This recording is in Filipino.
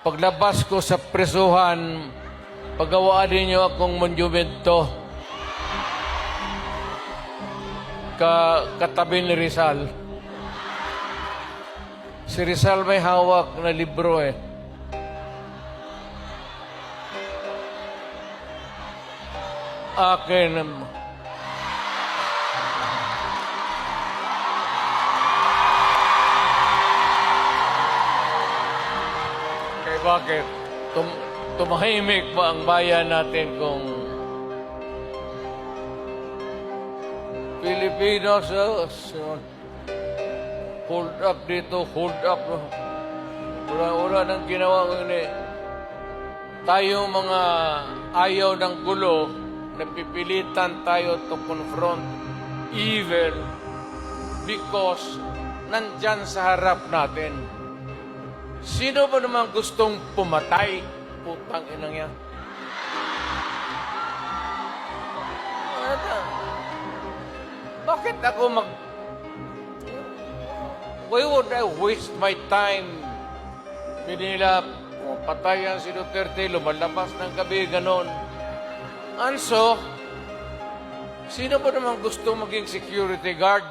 paglabas ko sa presuhan, paggawaan ninyo akong monumento katabi ni Rizal. Si Rizal may hawak na libro eh. Akin. Kaya bakit? Tumahimik ba ang bayan natin kung Pilipinos, hold up dito, hold up. Wala nang ginawa ko ini. Tayo mga ayaw ng gulo, napipilitan tayo to confront evil because nandyan sa harap natin. Sino ba naman gustong pumatay? Putang inang yan. Bakit ako why would I waste my time? Pinila, patayan si Duterte, lumalabas ng gabi, ganon. Anso, sino ba naman gusto maging security guard?